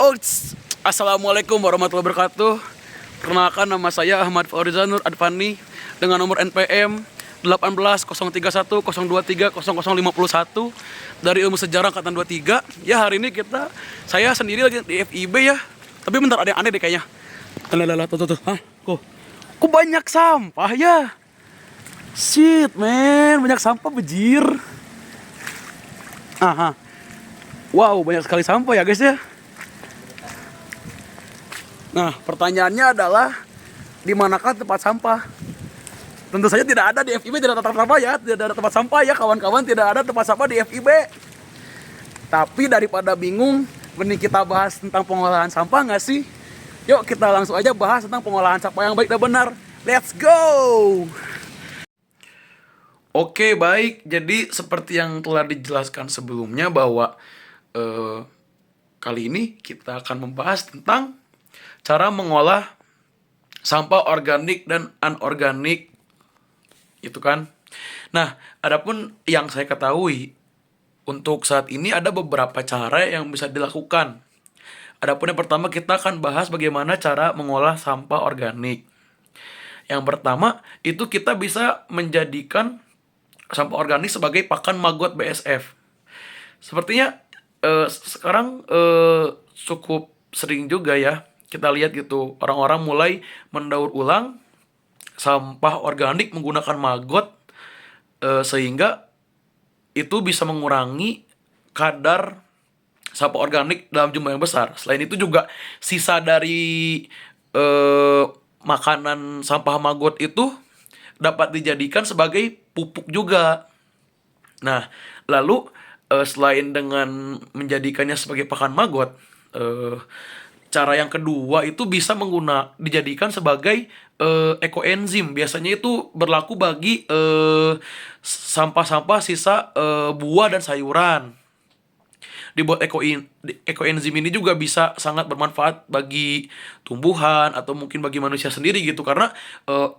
Oh, Assalamualaikum warahmatullahi wabarakatuh. Perkenalkan, nama saya Ahmad Faurizan Nur Advani dengan nomor NPM 180310230051 dari Ilmu Sejarah Angkatan 23. Ya, hari ini saya sendiri lagi di FIB ya. Tapi bentar, ada yang aneh deh kayaknya. Alah, tuh. Hah? Kok banyak sampah ya? Shit, man, banyak sampah bejir. Aha. Wow, banyak sekali sampah ya, guys ya. Nah, pertanyaannya adalah di manakah tempat sampah? Tentu saja tidak ada di FIB, tidak ada tempat sampah ya, tidak ada tempat sampah ya kawan-kawan, tidak ada tempat sampah di FIB. Tapi daripada bingung, mending kita bahas tentang pengolahan sampah nggak sih? Yuk kita langsung aja bahas tentang pengolahan sampah yang baik dan benar. Let's go! Oke, baik. Jadi seperti yang telah dijelaskan sebelumnya bahwa kali ini kita akan membahas tentang cara mengolah sampah organik dan anorganik, itu kan. Nah, adapun yang saya ketahui untuk saat ini ada beberapa cara yang bisa dilakukan. Adapun yang pertama kita akan bahas bagaimana cara mengolah sampah organik. Yang pertama itu kita bisa menjadikan sampah organik sebagai pakan maggot BSF. Sepertinya sekarang cukup sering juga ya kita lihat gitu orang-orang mulai mendaur ulang sampah organik menggunakan maggot, sehingga itu bisa mengurangi kadar sampah organik dalam jumlah yang besar. Selain itu juga sisa dari makanan sampah maggot itu dapat dijadikan sebagai pupuk juga. Nah, lalu selain dengan menjadikannya sebagai pakan maggot, cara yang kedua itu bisa dijadikan sebagai ekoenzim. Biasanya itu berlaku bagi sampah-sampah sisa buah dan sayuran. Dibuat ekoenzim ini juga bisa sangat bermanfaat bagi tumbuhan atau mungkin bagi manusia sendiri gitu, karena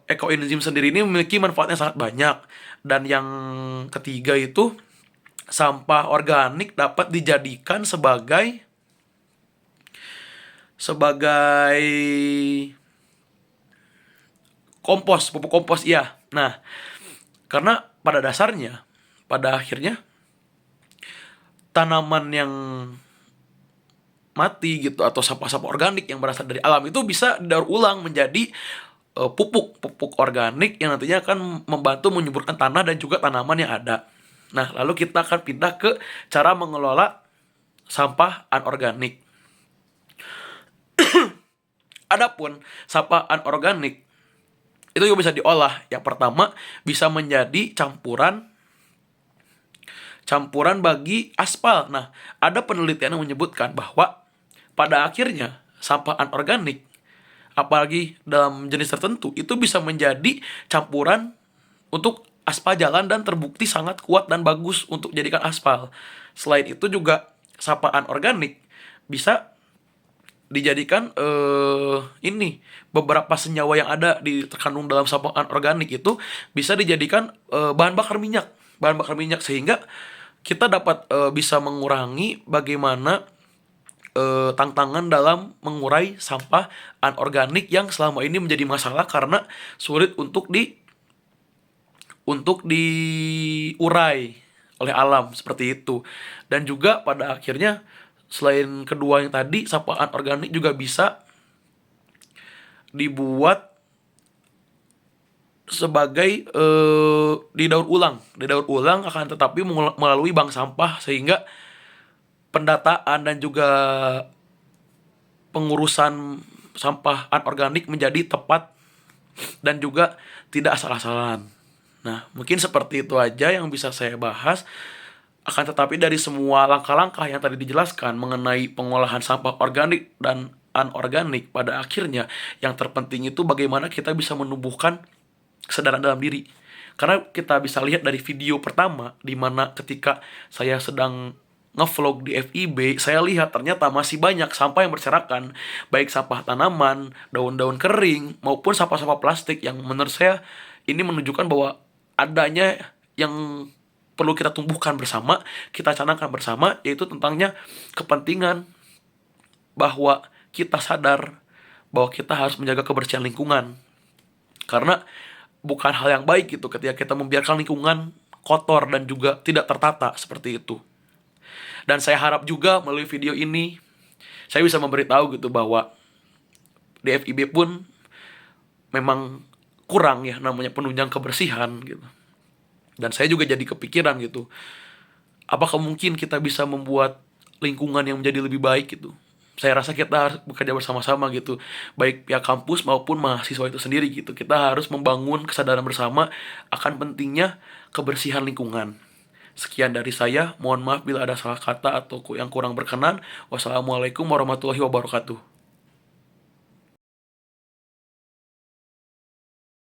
ekoenzim sendiri ini memiliki manfaatnya sangat banyak. Dan yang ketiga itu sampah organik dapat dijadikan sebagai kompos, pupuk kompos ya. Nah, karena pada akhirnya tanaman yang mati gitu atau sampah-sampah organik yang berasal dari alam itu bisa didaur ulang menjadi pupuk organik yang nantinya akan membantu menyuburkan tanah dan juga tanaman yang ada. Nah, lalu kita akan pindah ke cara mengelola sampah anorganik. Adapun sampah anorganik itu juga bisa diolah. Yang pertama bisa menjadi campuran bagi aspal. Nah, ada penelitian yang menyebutkan bahwa pada akhirnya sampah anorganik, apalagi dalam jenis tertentu, itu bisa menjadi campuran untuk aspal jalan dan terbukti sangat kuat dan bagus untuk jadikan aspal. Selain itu juga sampah anorganik bisa dijadikan beberapa senyawa yang ada terkandung dalam sampah anorganik itu bisa dijadikan bahan bakar minyak, sehingga kita dapat bisa mengurangi bagaimana tantangan dalam mengurai sampah anorganik yang selama ini menjadi masalah karena sulit untuk diurai oleh alam seperti itu. Dan juga pada akhirnya selain kedua yang tadi, sampah anorganik juga bisa dibuat sebagai didaur ulang akan tetapi melalui bank sampah, sehingga pendataan dan juga pengurusan sampah anorganik menjadi tepat dan juga tidak asal-asalan. Nah, mungkin seperti itu aja yang bisa saya bahas. Akan tetapi dari semua langkah-langkah yang tadi dijelaskan mengenai pengolahan sampah organik dan anorganik, pada akhirnya yang terpenting itu bagaimana kita bisa menumbuhkan kesadaran dalam diri. Karena kita bisa lihat dari video pertama, di mana ketika saya sedang ngevlog di FIB, saya lihat ternyata masih banyak sampah yang berserakan, baik sampah tanaman, daun-daun kering, maupun sampah-sampah plastik, yang menurut saya ini menunjukkan bahwa adanya yang perlu kita tumbuhkan bersama, kita canangkan bersama, yaitu tentangnya kepentingan bahwa kita sadar bahwa kita harus menjaga kebersihan lingkungan. Karena bukan hal yang baik gitu ketika kita membiarkan lingkungan kotor dan juga tidak tertata seperti itu. Dan saya harap juga melalui video ini saya bisa memberitahu gitu bahwa di FIB pun memang kurang ya namanya penunjang kebersihan gitu. Dan saya juga jadi kepikiran gitu, apakah mungkin kita bisa membuat lingkungan yang menjadi lebih baik gitu. Saya rasa kita harus bekerja bersama-sama gitu, baik pihak kampus maupun mahasiswa itu sendiri gitu. Kita harus membangun kesadaran bersama akan pentingnya kebersihan lingkungan. Sekian dari saya, mohon maaf bila ada salah kata atau yang kurang berkenan. Wassalamualaikum warahmatullahi wabarakatuh.